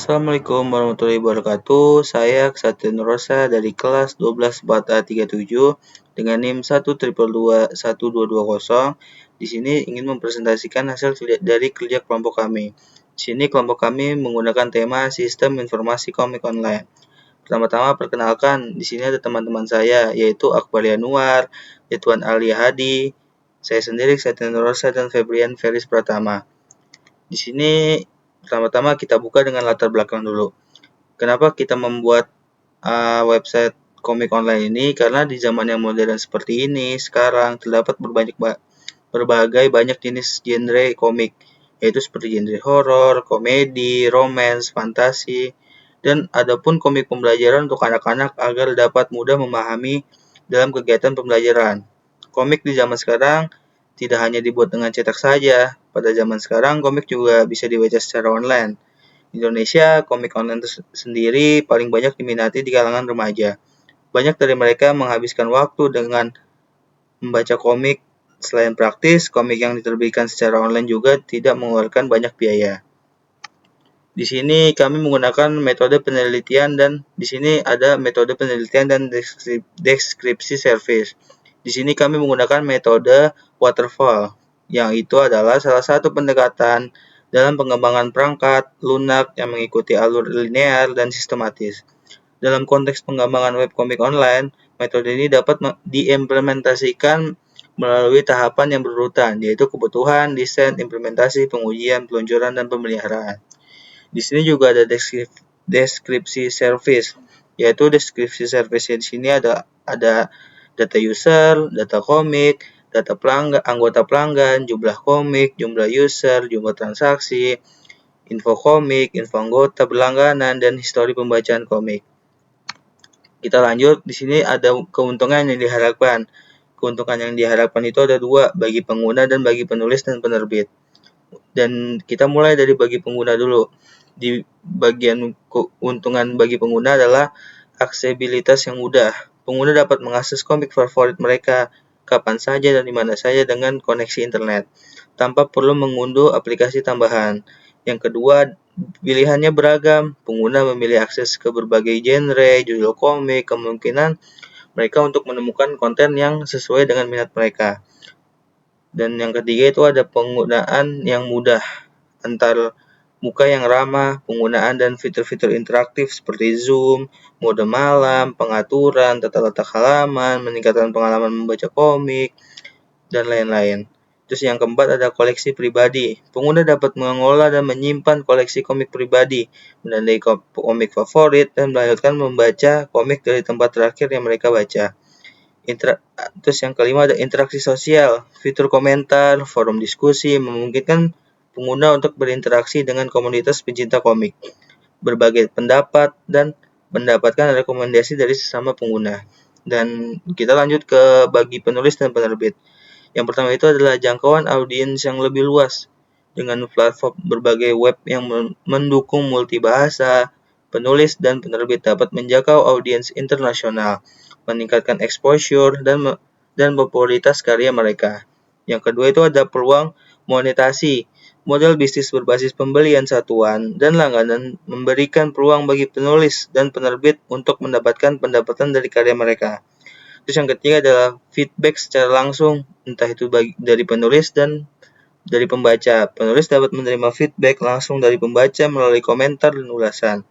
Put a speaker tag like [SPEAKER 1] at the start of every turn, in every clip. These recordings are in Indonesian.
[SPEAKER 1] Assalamualaikum warahmatullahi wabarakatuh. Saya Ksatria Nurrosa dari kelas 12 Bata 37 dengan NIM 1222120. Di sini ingin mempresentasikan hasil dari kerja kelompok kami. Di sini kelompok kami menggunakan tema Sistem Informasi Komik Online. Pertama-tama perkenalkan, di sini ada teman-teman saya yaitu Akbar Yanuar, Ridwan Ali Hadi, saya sendiri Ksatria Nurrosa dan Febrian Feris Pratama. Di sini pertama-tama kita buka dengan latar belakang dulu. Kenapa kita membuat website komik online ini? Karena di zaman yang modern seperti ini, sekarang terdapat berbagai banyak jenis genre komik, yaitu seperti genre horor, komedi, romance, fantasi, dan adapun komik pembelajaran untuk anak-anak agar dapat mudah memahami dalam kegiatan pembelajaran. Komik di zaman sekarang tidak hanya dibuat dengan cetak saja. Pada zaman sekarang, komik juga bisa dibaca secara online. Di Indonesia, komik online sendiri paling banyak diminati di kalangan remaja. Banyak dari mereka menghabiskan waktu dengan membaca komik. Selain praktis, komik yang diterbitkan secara online juga tidak mengeluarkan banyak biaya. Di sini kami menggunakan metode penelitian dan di sini ada metode penelitian dan deskripsi service. Di sini kami menggunakan metode waterfall, yang itu adalah salah satu pendekatan dalam pengembangan perangkat lunak yang mengikuti alur linear dan sistematis. Dalam konteks pengembangan webkomik online, metode ini dapat diimplementasikan melalui tahapan yang berurutan, yaitu kebutuhan, desain, implementasi, pengujian, peluncuran, dan pemeliharaan. Di sini juga ada deskripsi service, yaitu deskripsi service di sini ada data user, data komik, data anggota pelanggan, jumlah komik, jumlah user, jumlah transaksi, info komik, info anggota berlangganan, dan histori pembacaan komik. Kita lanjut, di sini ada keuntungan yang diharapkan. Keuntungan yang diharapkan itu ada dua, bagi pengguna dan bagi penulis dan penerbit. Dan kita mulai dari bagi pengguna dulu. Di bagian keuntungan bagi pengguna adalah aksesibilitas yang mudah. Pengguna dapat mengakses komik favorit mereka kapan saja dan di mana saja dengan koneksi internet, tanpa perlu mengunduh aplikasi tambahan. Yang kedua, pilihannya beragam. Pengguna memilih akses ke berbagai genre, judul komik, kemungkinan mereka untuk menemukan konten yang sesuai dengan minat mereka. Dan yang ketiga itu ada penggunaan yang mudah, antar muka yang ramah, penggunaan dan fitur-fitur interaktif seperti Zoom, mode malam, pengaturan, tata letak halaman, meningkatkan pengalaman membaca komik, dan lain-lain. Terus yang keempat ada koleksi pribadi. Pengguna dapat mengelola dan menyimpan koleksi komik pribadi, menandai komik favorit, dan melanjutkan membaca komik dari tempat terakhir yang mereka baca. Terus yang kelima ada interaksi sosial. Fitur komentar, forum diskusi memungkinkan pengguna untuk berinteraksi dengan komunitas pencinta komik, berbagai pendapat, dan mendapatkan rekomendasi dari sesama pengguna. Dan kita lanjut ke bagi penulis dan penerbit. Yang pertama itu adalah jangkauan audiens yang lebih luas. Dengan platform berbagai web yang mendukung multibahasa, penulis dan penerbit dapat menjangkau audiens internasional, meningkatkan exposure dan popularitas karya mereka. Yang kedua itu ada peluang monetasi. Model bisnis berbasis pembelian satuan dan langganan memberikan peluang bagi penulis dan penerbit untuk mendapatkan pendapatan dari karya mereka. Terus yang ketiga adalah feedback secara langsung, entah itu dari penulis dan dari pembaca. Penulis dapat menerima feedback langsung dari pembaca melalui komentar dan ulasan,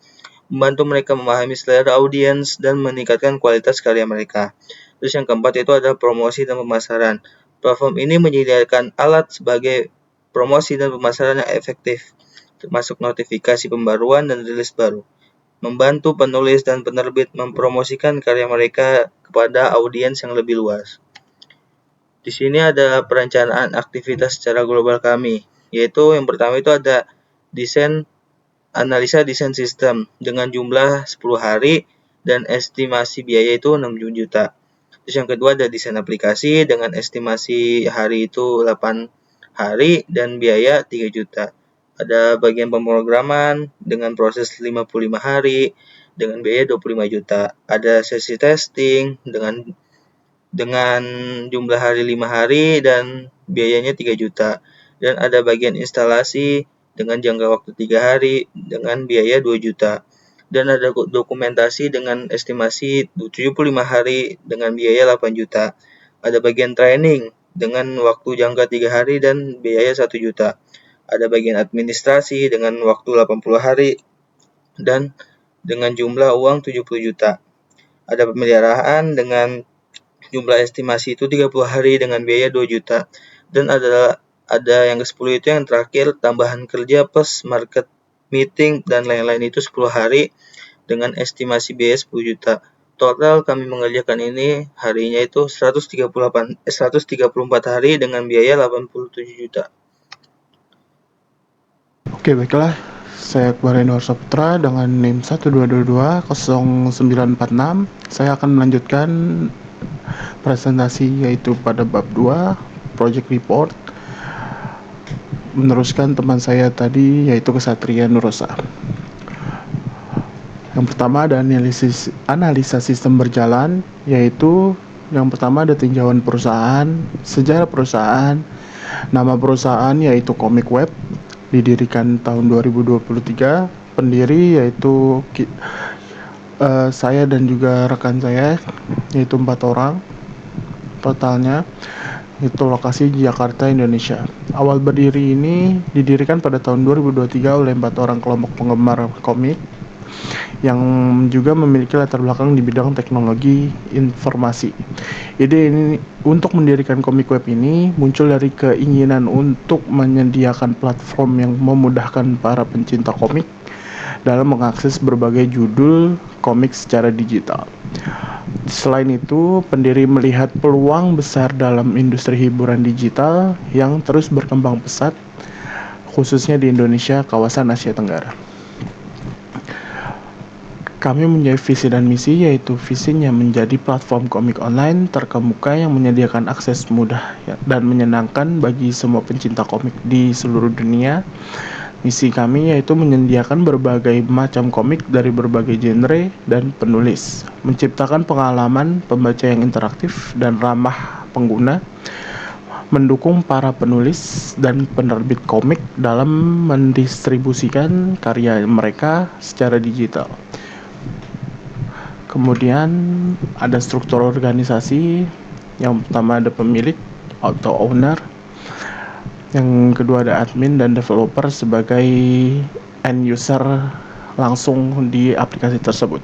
[SPEAKER 1] membantu mereka memahami selera audiens dan meningkatkan kualitas karya mereka. Terus yang keempat itu adalah promosi dan pemasaran. Platform ini menyediakan alat sebagai promosi dan pemasaran yang efektif, termasuk notifikasi pembaruan dan rilis baru, membantu penulis dan penerbit mempromosikan karya mereka kepada audiens yang lebih luas. Di sini ada perencanaan aktivitas secara global kami, yaitu yang pertama itu ada analisa desain sistem dengan jumlah 10 hari dan estimasi biaya itu 6 juta. Terus yang kedua ada desain aplikasi dengan estimasi hari itu 8 hari dan biaya 3 juta. Ada bagian pemrograman dengan proses 55 hari dengan biaya 25 juta. Ada sesi testing dengan jumlah hari 5 hari dan biayanya 3 juta. Dan ada bagian instalasi dengan jangka waktu 3 hari dengan biaya 2 juta. Dan ada dokumentasi dengan estimasi 75 hari dengan biaya 8 juta. Ada bagian training dengan waktu jangka 3 hari dan biaya 1 juta. Ada bagian administrasi dengan waktu 80 hari dan dengan jumlah uang 70 juta. Ada pemeliharaan dengan jumlah estimasi itu 30 hari dengan biaya 2 juta. Dan ada yang ke-10 itu yang terakhir, tambahan kerja plus market meeting dan lain-lain itu 10 hari dengan estimasi biaya 10 juta. Total kami mengerjakan ini harinya itu 134 hari dengan biaya 87 juta.
[SPEAKER 2] Oke, baiklah. Saya Akbar Enwar Saputra dengan NIM 122200946. Saya akan melanjutkan presentasi yaitu pada bab 2, Project Report. Meneruskan teman saya tadi yaitu Kesatria Nurosa. Yang pertama ada analisa sistem berjalan, yaitu yang pertama ada tinjauan perusahaan, sejarah perusahaan, nama perusahaan yaitu Komik Web, didirikan tahun 2023, pendiri yaitu saya dan juga rekan saya, yaitu 4 orang totalnya, itu lokasi Jakarta, Indonesia. Awal berdiri ini didirikan pada tahun 2023 oleh 4 orang kelompok penggemar komik yang juga memiliki latar belakang di bidang teknologi informasi. Ide ini untuk mendirikan Komik Web ini muncul dari keinginan untuk menyediakan platform yang memudahkan para pencinta komik dalam mengakses berbagai judul komik secara digital. Selain itu, pendiri melihat peluang besar dalam industri hiburan digital yang terus berkembang pesat, khususnya di Indonesia, kawasan Asia Tenggara. Kami mempunyai visi dan misi, yaitu visinya menjadi platform komik online terkemuka yang menyediakan akses mudah dan menyenangkan bagi semua pencinta komik di seluruh dunia. Misi kami yaitu menyediakan berbagai macam komik dari berbagai genre dan penulis, menciptakan pengalaman pembaca yang interaktif dan ramah pengguna, mendukung para penulis dan penerbit komik dalam mendistribusikan karya mereka secara digital. Kemudian ada struktur organisasi. Yang pertama ada pemilik atau owner, yang kedua ada admin dan developer sebagai end user langsung di aplikasi tersebut.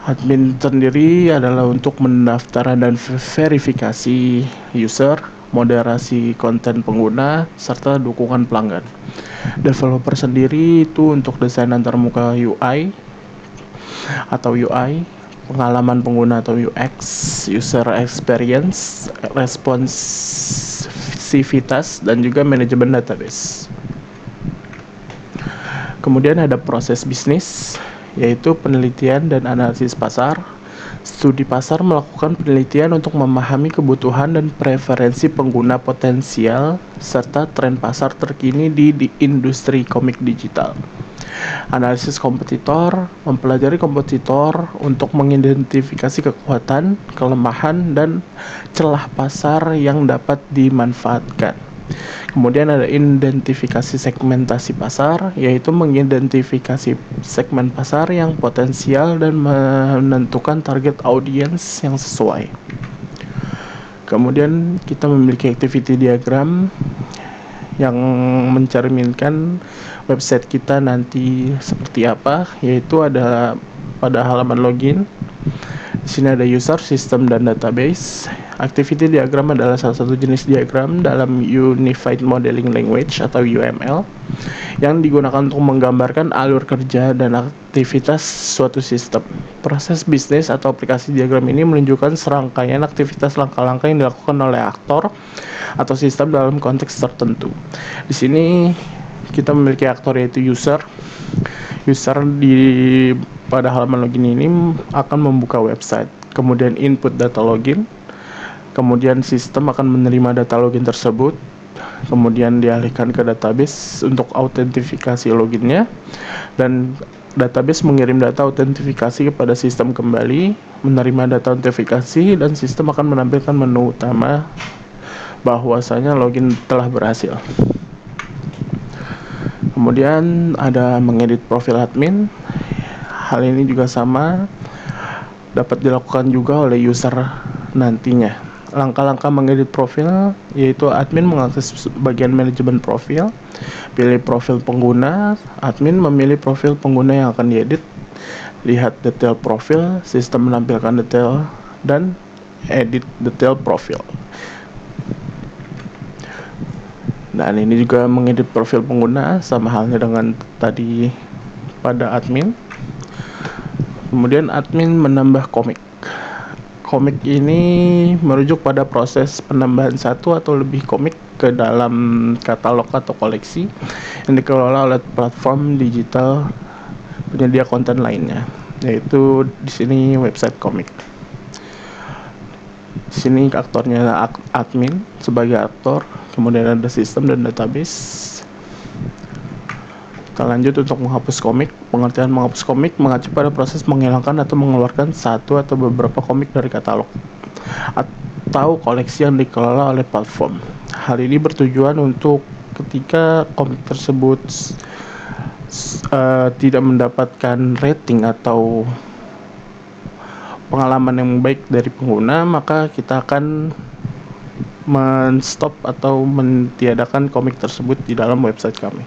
[SPEAKER 2] Admin sendiri adalah untuk mendaftarkan dan verifikasi user, moderasi konten pengguna, serta dukungan pelanggan. Developer sendiri itu untuk desain antarmuka UI atau UI, pengalaman pengguna atau UX, user experience, responsivitas, dan juga manajemen database. Kemudian ada proses bisnis, yaitu penelitian dan analisis pasar. Studi pasar melakukan penelitian untuk memahami kebutuhan dan preferensi pengguna potensial serta tren pasar terkini di industri komik digital. Analisis kompetitor, mempelajari kompetitor untuk mengidentifikasi kekuatan, kelemahan, dan celah pasar yang dapat dimanfaatkan. Kemudian ada identifikasi segmentasi pasar, yaitu mengidentifikasi segmen pasar yang potensial dan menentukan target audiens yang sesuai. Kemudian kita memiliki activity diagram yang mencerminkan website kita nanti seperti apa, yaitu ada pada halaman login. Di sini ada user, system, dan database. Activity diagram adalah salah satu jenis diagram dalam Unified Modeling Language atau UML yang digunakan untuk menggambarkan alur kerja dan aktivitas suatu sistem. Proses bisnis atau aplikasi diagram ini menunjukkan serangkaian aktivitas langkah-langkah yang dilakukan oleh aktor atau sistem dalam konteks tertentu. Di sini kita memiliki aktor yaitu user. User pada halaman login ini akan membuka website, kemudian input data login, kemudian sistem akan menerima data login tersebut, kemudian dialihkan ke database untuk autentifikasi loginnya, dan database mengirim data autentifikasi kepada sistem kembali, menerima data autentifikasi, dan sistem akan menampilkan menu utama bahwasanya login telah berhasil. Kemudian ada mengedit profil admin. Hal ini juga sama, dapat dilakukan juga oleh user nantinya. Langkah-langkah mengedit profil yaitu admin mengakses bagian manajemen profil, pilih profil pengguna, admin memilih profil pengguna yang akan diedit, lihat detail profil, sistem menampilkan detail, dan edit detail profil. Dan ini juga mengedit profil pengguna sama halnya dengan tadi pada admin. Kemudian admin menambah komik. Komik ini merujuk pada proses penambahan satu atau lebih komik ke dalam katalog atau koleksi yang dikelola oleh platform digital penyedia konten lainnya, yaitu di sini website komik. Di sini aktornya admin sebagai aktor, kemudian ada sistem dan database. Kita lanjut untuk menghapus komik. Pengertian menghapus komik mengacu pada proses menghilangkan atau mengeluarkan satu atau beberapa komik dari katalog atau koleksi yang dikelola oleh platform. Hal ini bertujuan untuk ketika komik tersebut tidak mendapatkan rating atau pengalaman yang baik dari pengguna, maka kita akan men-stop atau mentiadakan komik tersebut di dalam website kami.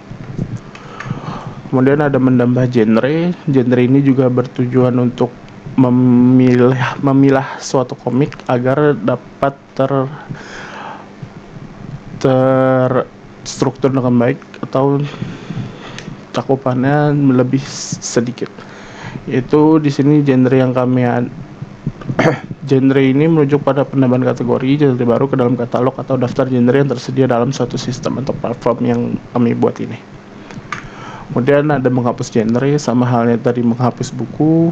[SPEAKER 2] Kemudian ada menambah genre. Genre ini juga bertujuan untuk memilah suatu komik agar dapat terstruktur dengan baik atau cakupannya lebih sedikit. Yaitu di sini genre yang kami genre ini merujuk pada penambahan kategori genre baru ke dalam katalog atau daftar genre yang tersedia dalam suatu sistem atau platform yang kami buat ini. Kemudian ada menghapus genre, sama halnya tadi menghapus buku,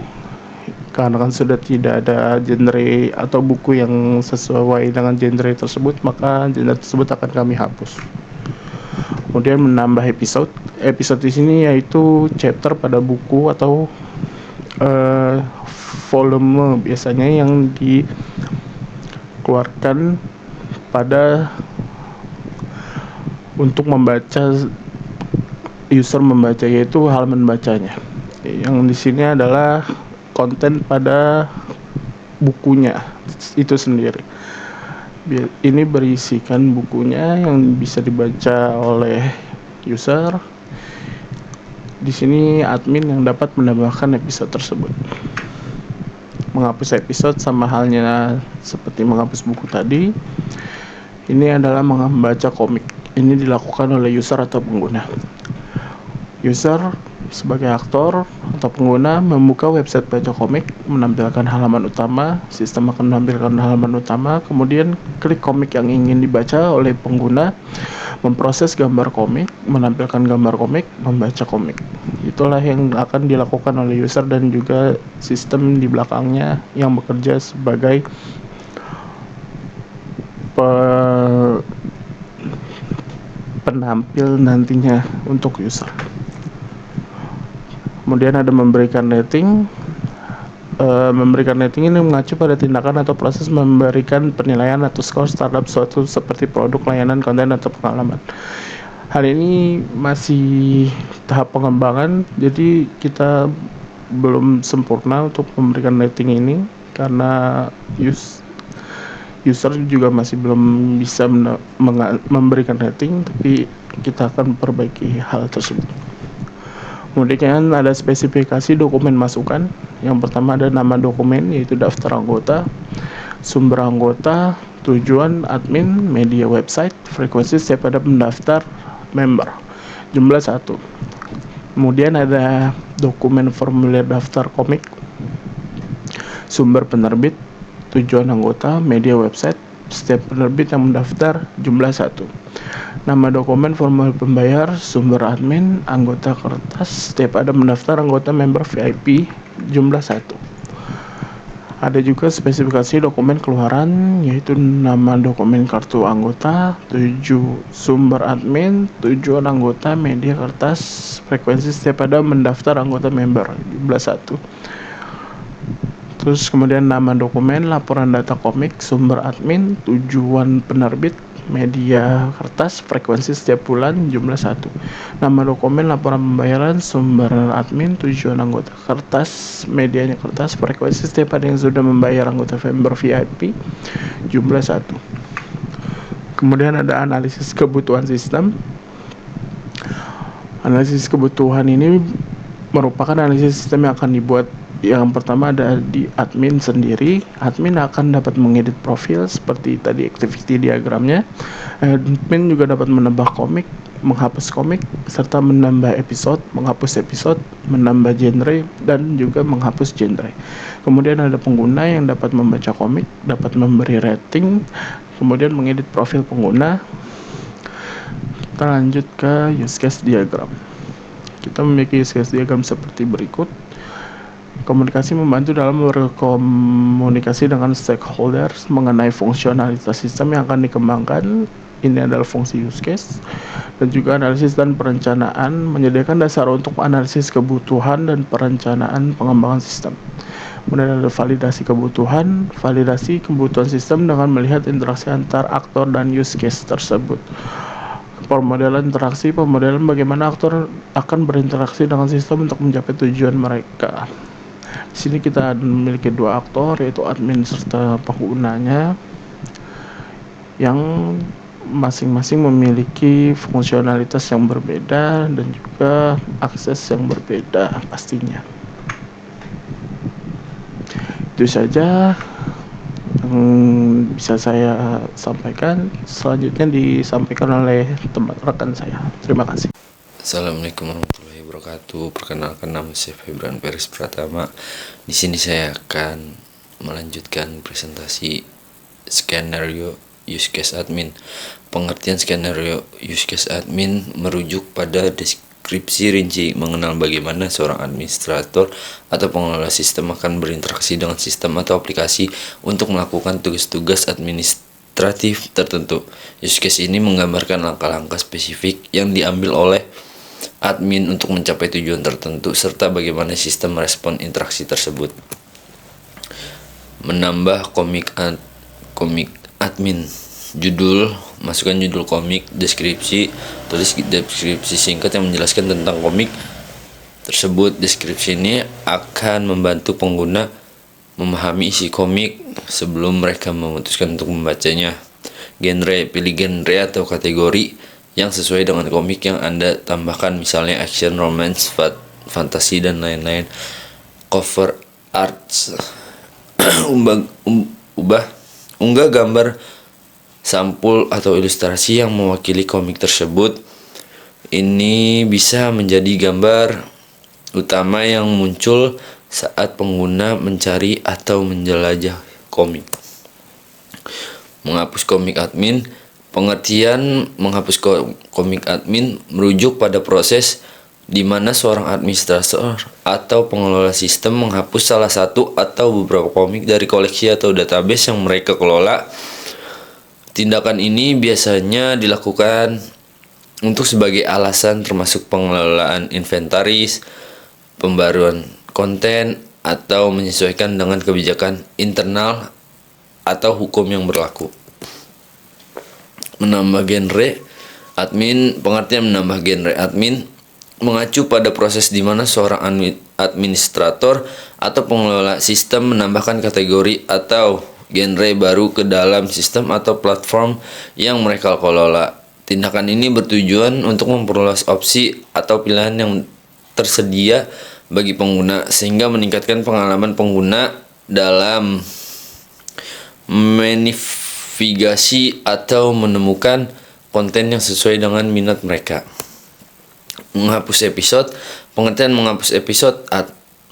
[SPEAKER 2] karena kan sudah tidak ada genre atau buku yang sesuai dengan genre tersebut, maka genre tersebut akan kami hapus. Kemudian menambah episode. Episode di sini yaitu chapter pada buku atau volume biasanya yang dikeluarkan pada untuk membaca, user membaca, yaitu halaman bacanya. Yang di sini adalah konten pada bukunya itu sendiri. Ini berisikan bukunya yang bisa dibaca oleh user. Di sini admin yang dapat menambahkan episode tersebut. Menghapus episode sama halnya seperti menghapus buku tadi. Ini adalah membaca komik. Ini dilakukan oleh user atau pengguna. User sebagai aktor atau pengguna membuka website baca komik, menampilkan halaman utama, sistem akan menampilkan halaman utama, kemudian klik komik yang ingin dibaca oleh pengguna, memproses gambar komik, menampilkan gambar komik, membaca komik. Itulah yang akan dilakukan oleh user dan juga sistem di belakangnya yang bekerja sebagai penampil nantinya untuk user. Kemudian ada memberikan rating. Memberikan rating ini mengacu pada tindakan atau proses memberikan penilaian atau skor terhadap suatu seperti produk, layanan, konten, atau pengalaman. Hal ini masih tahap pengembangan, jadi kita belum sempurna untuk memberikan rating ini karena user juga masih belum bisa memberikan rating, tapi kita akan perbaiki hal tersebut. Kemudian ada spesifikasi dokumen masukan. Yang pertama ada nama dokumen, yaitu daftar anggota, sumber anggota, tujuan admin, media website, frekuensi setiap ada pendaftar member, jumlah 1. Kemudian ada dokumen formulir daftar komik, sumber penerbit, tujuan anggota, media website, setiap penerbit yang mendaftar, jumlah 1. Nama dokumen formulir pembayar, sumber admin, anggota kertas, setiap ada mendaftar anggota member VIP, jumlah 1. Ada juga spesifikasi dokumen keluaran, yaitu nama dokumen kartu anggota, sumber admin, tujuan anggota, media kertas, frekuensi setiap ada mendaftar anggota member, jumlah 1. Terus kemudian nama dokumen, laporan data komik, sumber admin, tujuan penerbit, media kertas, frekuensi setiap bulan, jumlah 1. Nama dokumen, laporan pembayaran, sumber admin, tujuan anggota kertas, medianya kertas, frekuensi setiap ada yang sudah membayar anggota member VIP, jumlah 1. Kemudian ada analisis kebutuhan sistem. Analisis kebutuhan ini merupakan analisis sistem yang akan dibuat. Yang pertama ada di admin sendiri. Admin akan dapat mengedit profil seperti tadi activity diagramnya. Admin juga dapat menambah komik, menghapus komik, serta menambah episode, menghapus episode, menambah genre, dan juga menghapus genre. Kemudian ada pengguna yang dapat membaca komik, dapat memberi rating, kemudian mengedit profil pengguna. Kita lanjut ke use case diagram. Kita memiliki use case diagram seperti berikut. Komunikasi membantu dalam berkomunikasi dengan stakeholders mengenai fungsionalitas sistem yang akan dikembangkan. Ini adalah fungsi use case. Dan juga analisis dan perencanaan, menyediakan dasar untuk analisis kebutuhan dan perencanaan pengembangan sistem. Kemudian ada validasi kebutuhan sistem dengan melihat interaksi antar aktor dan use case tersebut. Pemodelan interaksi, pemodelan bagaimana aktor akan berinteraksi dengan sistem untuk mencapai tujuan mereka. Di sini kita memiliki 2 aktor, yaitu admin serta penggunanya, yang masing-masing memiliki fungsionalitas yang berbeda dan juga akses yang berbeda pastinya. Itu saja yang bisa saya sampaikan. Selanjutnya disampaikan oleh teman rekan saya. Terima kasih.
[SPEAKER 3] Assalamualaikum warahmatullahi wabarakatuh. Perkenalkan, nama saya Febran Peris Pratama. Di sini saya akan melanjutkan presentasi skenario use case admin. Pengertian skenario use case admin merujuk pada deskripsi rinci mengenal bagaimana seorang administrator atau pengelola sistem akan berinteraksi dengan sistem atau aplikasi untuk melakukan tugas-tugas administratif tertentu. Use case ini menggambarkan langkah-langkah spesifik yang diambil oleh admin untuk mencapai tujuan tertentu serta bagaimana sistem merespon interaksi tersebut. Menambah komik admin. Judul, masukkan judul komik, deskripsi, tulis deskripsi singkat yang menjelaskan tentang komik tersebut. Deskripsi ini akan membantu pengguna memahami isi komik sebelum mereka memutuskan untuk membacanya. Genre, pilih genre atau kategori yang sesuai dengan komik yang Anda tambahkan, misalnya action, romance, fantasi, dan lain-lain. Cover arts. Unggah gambar sampul atau ilustrasi yang mewakili komik tersebut. Ini bisa menjadi gambar utama yang muncul saat pengguna mencari atau menjelajah komik. Menghapus komik admin. Pengertian menghapus komik admin merujuk pada proses di mana seorang administrator atau pengelola sistem menghapus salah satu atau beberapa komik dari koleksi atau database yang mereka kelola. Tindakan ini biasanya dilakukan untuk sebagai alasan termasuk pengelolaan inventaris, pembaruan konten, atau menyesuaikan dengan kebijakan internal atau hukum yang berlaku. Menambah genre admin. Pengertian menambah genre admin mengacu pada proses di mana seorang administrator atau pengelola sistem menambahkan kategori atau genre baru ke dalam sistem atau platform yang mereka kelola. Tindakan ini bertujuan untuk memperluas opsi atau pilihan yang tersedia bagi pengguna sehingga meningkatkan pengalaman pengguna dalam navigasi atau menemukan konten yang sesuai dengan minat mereka. Menghapus episode. Pengertian menghapus episode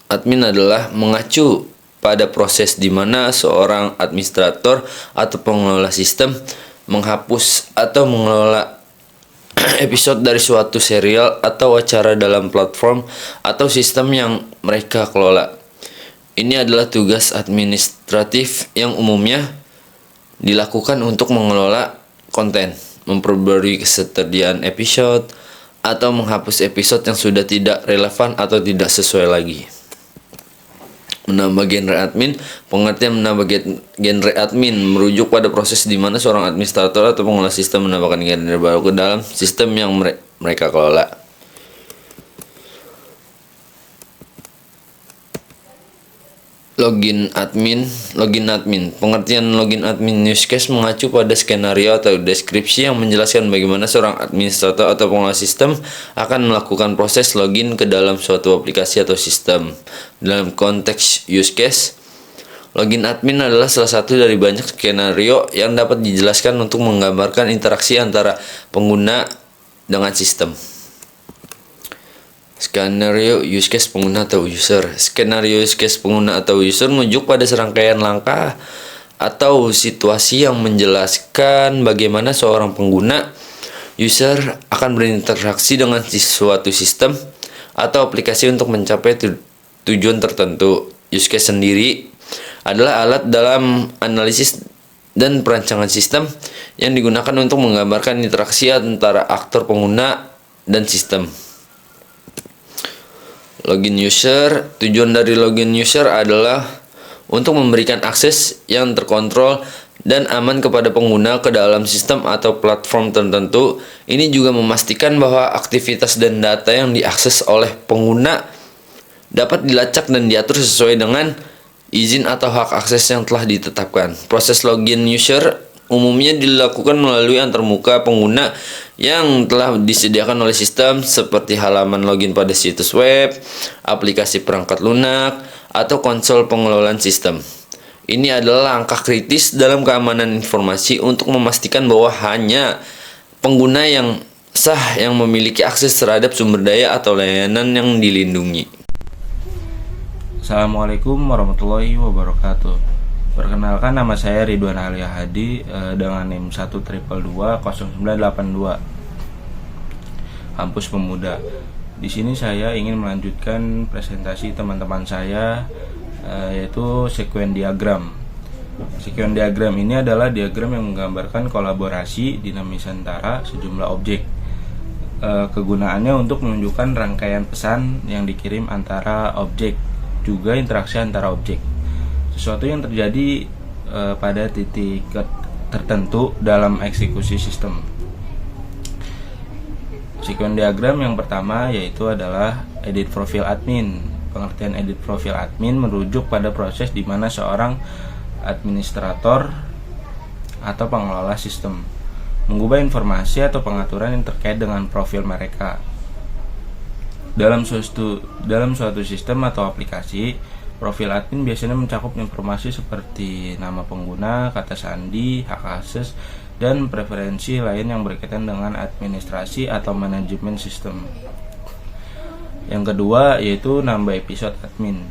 [SPEAKER 3] admin adalah mengacu pada proses di mana seorang administrator atau pengelola sistem menghapus atau mengelola episode dari suatu serial atau acara dalam platform atau sistem yang mereka kelola. Ini adalah tugas administratif yang umumnya dilakukan untuk mengelola konten, memperbarui kesetiaan episode, atau menghapus episode yang sudah tidak relevan atau tidak sesuai lagi. Menambah genre admin. Pengertian menambah genre admin merujuk pada proses di mana seorang administrator atau pengelola sistem menambahkan genre baru ke dalam sistem yang mereka kelola. Login admin. Pengertian login admin use case mengacu pada skenario atau deskripsi yang menjelaskan bagaimana seorang administrator atau pengelola sistem akan melakukan proses login ke dalam suatu aplikasi atau sistem. Dalam konteks use case, login admin adalah salah satu dari banyak skenario yang dapat dijelaskan untuk menggambarkan interaksi antara pengguna dengan sistem. Skenario use case pengguna atau user. Skenario use case pengguna atau user merujuk pada serangkaian langkah atau situasi yang menjelaskan bagaimana seorang pengguna user akan berinteraksi dengan suatu sistem atau aplikasi untuk mencapai tujuan tertentu. Use case sendiri adalah alat dalam analisis dan perancangan sistem yang digunakan untuk menggambarkan interaksi antara aktor pengguna dan sistem. Login user. Tujuan dari login user adalah untuk memberikan akses yang terkontrol dan aman kepada pengguna ke dalam sistem atau platform tertentu. Ini juga memastikan bahwa aktivitas dan data yang diakses oleh pengguna dapat dilacak dan diatur sesuai dengan izin atau hak akses yang telah ditetapkan. Proses login user umumnya dilakukan melalui antarmuka pengguna yang telah disediakan oleh sistem seperti halaman login pada situs web, aplikasi perangkat lunak, atau konsol pengelolaan sistem. Ini adalah langkah kritis dalam keamanan informasi untuk memastikan bahwa hanya pengguna yang sah yang memiliki akses terhadap sumber daya atau layanan yang dilindungi.
[SPEAKER 4] Assalamualaikum warahmatullahi wabarakatuh. Perkenalkan, nama saya Ridwan Alia Hadi dengan NIM 1220982 Kampus Pemuda. Di sini saya ingin melanjutkan presentasi teman-teman saya yaitu sequence diagram. Sequence diagram ini adalah diagram yang menggambarkan kolaborasi dinamis antara sejumlah objek. Kegunaannya untuk menunjukkan rangkaian pesan yang dikirim antara objek, juga interaksi antara objek. Sesuatu yang terjadi pada titik tertentu dalam eksekusi sistem. Sequence diagram yang pertama yaitu adalah edit profile admin. Pengertian edit profile admin merujuk pada proses di mana seorang administrator atau pengelola sistem mengubah informasi atau pengaturan yang terkait dengan profil mereka. Dalam suatu sistem atau aplikasi, profil admin biasanya mencakup informasi seperti nama pengguna, kata sandi, hak akses, dan preferensi lain yang berkaitan dengan administrasi atau manajemen sistem. Yang kedua yaitu nambah episode admin.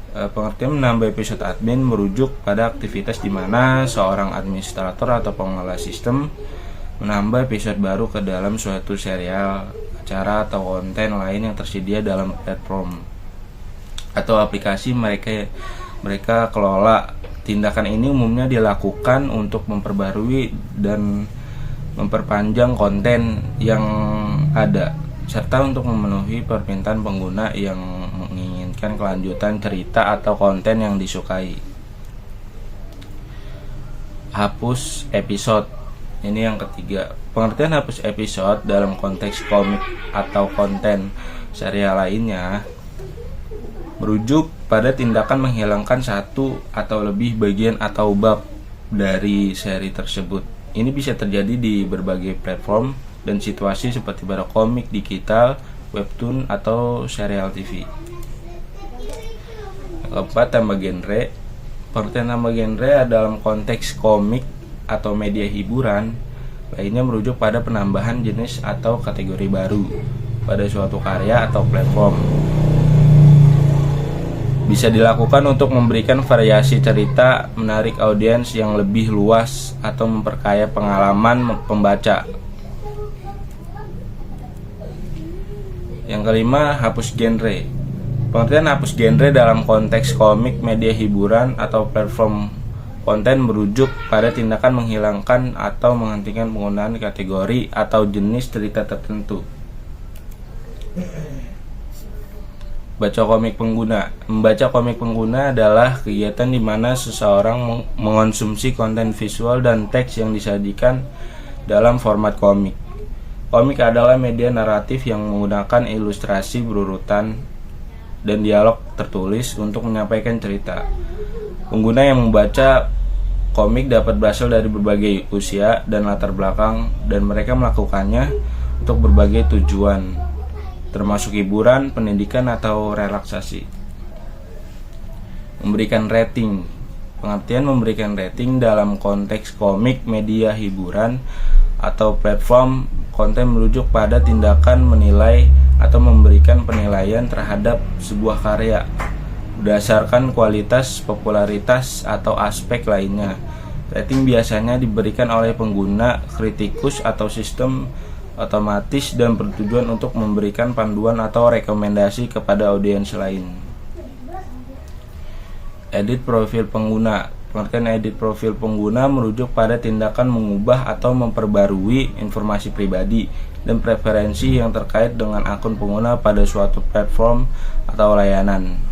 [SPEAKER 4] Pengertian menambah episode admin merujuk pada aktivitas di mana seorang administrator atau pengelola sistem menambah episode baru ke dalam suatu serial, acara, atau konten lain yang tersedia dalam platform atau aplikasi mereka kelola. Tindakan ini umumnya dilakukan untuk memperbarui dan memperpanjang konten yang ada, serta untuk memenuhi permintaan pengguna yang menginginkan kelanjutan cerita atau konten yang disukai. Hapus episode. Ini yang ketiga. Pengertian hapus episode dalam konteks komik atau konten serial lainnya merujuk pada tindakan menghilangkan satu atau lebih bagian atau bab dari seri tersebut. Ini bisa terjadi di berbagai platform dan situasi seperti pada komik digital, webtoon, atau serial TV. Yang keempat, tambah genre. Pengertian tambah genre dalam konteks komik atau media hiburan lainnya merujuk pada penambahan jenis atau kategori baru pada suatu karya atau platform. Bisa dilakukan untuk memberikan variasi cerita, menarik audiens yang lebih luas, atau memperkaya pengalaman pembaca. Yang kelima, hapus genre. Pengertian hapus genre dalam konteks komik, media hiburan, atau platform konten merujuk pada tindakan menghilangkan atau menghentikan penggunaan kategori atau jenis cerita tertentu. Baca komik pengguna. Membaca komik pengguna adalah kegiatan di mana seseorang mengonsumsi konten visual dan teks yang disajikan dalam format komik. Komik adalah media naratif yang menggunakan ilustrasi berurutan dan dialog tertulis untuk menyampaikan cerita. Pengguna yang membaca komik dapat berasal dari berbagai usia dan latar belakang, dan mereka melakukannya untuk berbagai tujuan, termasuk hiburan, pendidikan, atau relaksasi. Memberikan rating. Pengertian memberikan rating dalam konteks komik, media hiburan, atau platform konten merujuk pada tindakan menilai atau memberikan penilaian terhadap sebuah karya berdasarkan kualitas, popularitas, atau aspek lainnya. Rating biasanya diberikan oleh pengguna, kritikus, atau sistem otomatis dan bertujuan untuk memberikan panduan atau rekomendasi kepada audiens lain. Edit profil pengguna. Pengertian edit profil pengguna merujuk pada tindakan mengubah atau memperbarui informasi pribadi dan preferensi yang terkait dengan akun pengguna pada suatu platform atau layanan.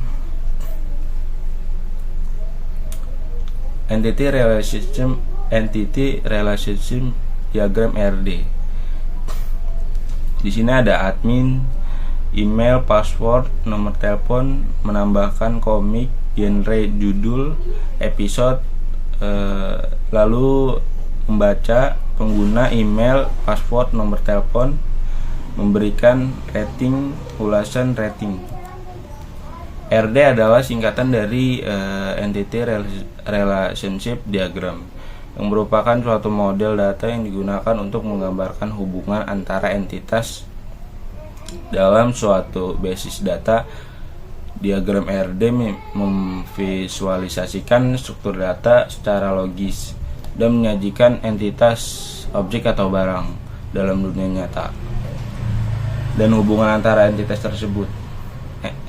[SPEAKER 4] Entity Relationship Diagram RD. Di sini ada admin, email, password, nomor telepon, menambahkan komik, genre, judul, episode, lalu membaca, pengguna, email, password, nomor telepon, memberikan rating, ulasan rating. RD adalah singkatan dari Entity Relationship Diagram, yang merupakan suatu model data yang digunakan untuk menggambarkan hubungan antara entitas dalam suatu basis data. Diagram RD memvisualisasikan struktur data secara logis dan menyajikan entitas, objek, atau barang dalam dunia nyata dan hubungan antara entitas tersebut.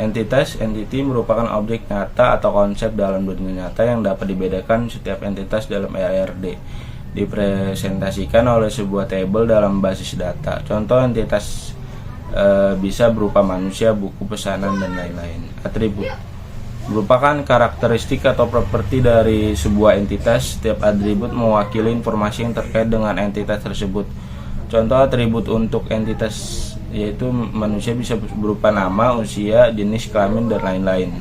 [SPEAKER 4] Entity merupakan objek nyata atau konsep dalam dunia nyata yang dapat dibedakan setiap entitas dalam RD. Dipresentasikan oleh sebuah tabel dalam basis data. Contoh entitas bisa berupa manusia, buku, pesanan, dan lain-lain. Atribut merupakan karakteristik atau properti dari sebuah entitas. Setiap atribut mewakili informasi yang terkait dengan entitas tersebut. Contoh atribut untuk entitas yaitu manusia bisa berupa nama, usia, jenis kelamin, dan lain-lain.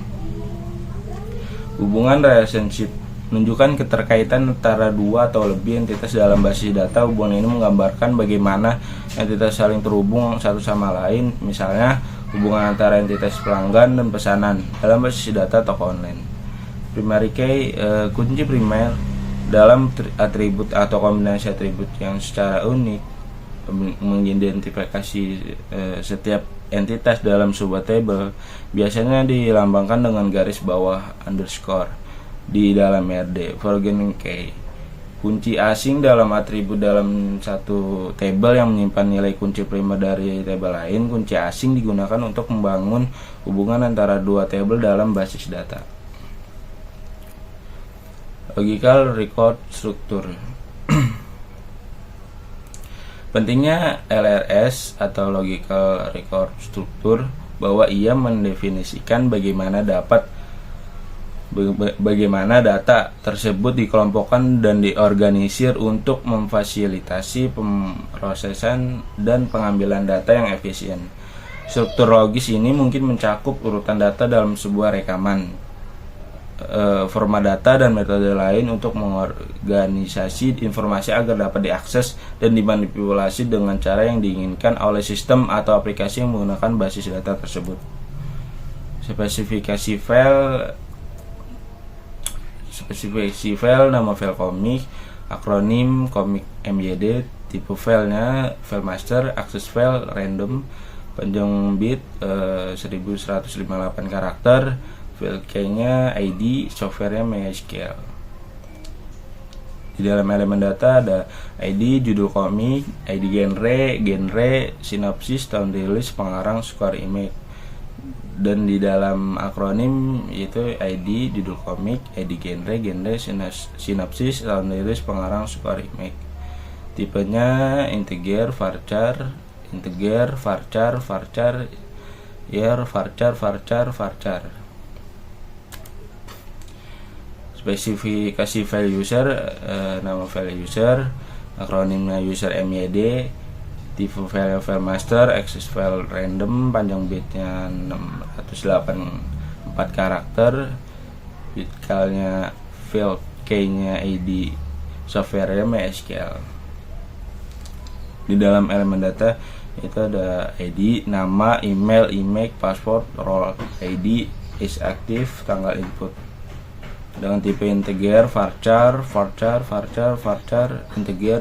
[SPEAKER 4] Hubungan relationship menunjukkan keterkaitan antara dua atau lebih entitas dalam basis data. Hubungan ini menggambarkan bagaimana entitas saling terhubung satu sama lain, misalnya hubungan antara entitas pelanggan dan pesanan dalam basis data toko online. Primary key, kunci primer dalam atribut atau kombinasi atribut yang secara unik mengidentifikasi setiap entitas dalam sebuah tabel biasanya dilambangkan dengan garis bawah underscore di dalam RD. Foreign key, kunci asing dalam atribut dalam satu tabel yang menyimpan nilai kunci primer dari tabel lain. Kunci asing digunakan untuk membangun hubungan antara dua tabel dalam basis data. Logical record structure. Pentingnya LRS atau Logical Record Structure bahwa ia mendefinisikan bagaimana data tersebut dikelompokkan dan diorganisir untuk memfasilitasi pemrosesan dan pengambilan data yang efisien. Struktur logis ini mungkin mencakup urutan data dalam sebuah rekaman, format data, dan metode lain untuk mengorganisasi informasi agar dapat diakses dan dimanipulasi dengan cara yang diinginkan oleh sistem atau aplikasi yang menggunakan basis data tersebut. Spesifikasi file, nama file komik, akronim komik MYD, tipe filenya file master, akses file random, panjang bit 1158 karakter, file key-nya ID, software-nya MySQL. Di dalam elemen data ada ID, judul komik, ID genre, sinopsis, tahun rilis, pengarang, score image. Dan di dalam akronim yaitu ID, judul komik, ID genre, sinopsis, tahun rilis, pengarang, score image. Tipenya integer, varchar, year, varchar. Spesifikasi file user, nama file user, akronimnya user MYD, tipe file master, access file random, panjang bitnya 684 karakter, bitkalnya field key-nya ID, software-nya MySQL. Di dalam elemen data itu ada ID, nama, email, image, password, role ID, is aktif, tanggal input. Dengan tipe integer, varchar,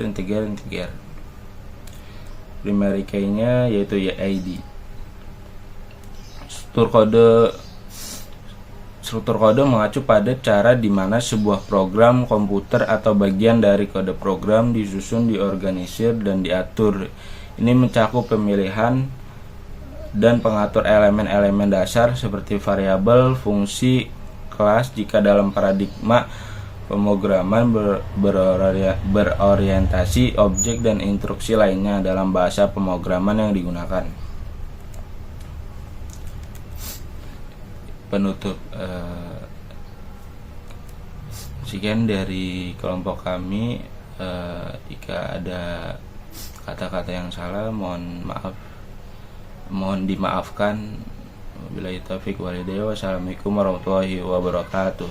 [SPEAKER 4] integer. Primary key-nya yaitu ID. Struktur kode mengacu pada cara di mana sebuah program komputer atau bagian dari kode program disusun, diorganisir, dan diatur. Ini mencakup pemilihan dan pengatur elemen-elemen dasar seperti variabel, fungsi, kelas jika dalam paradigma pemrograman berorientasi objek dan instruksi lainnya dalam bahasa pemrograman yang digunakan. Penutup, sekian dari kelompok kami. Jika ada kata-kata yang salah mohon dimaafkan. Wabillahi taufiq walhidayah. Wassalamualaikum warahmatullahi wabarakatuh.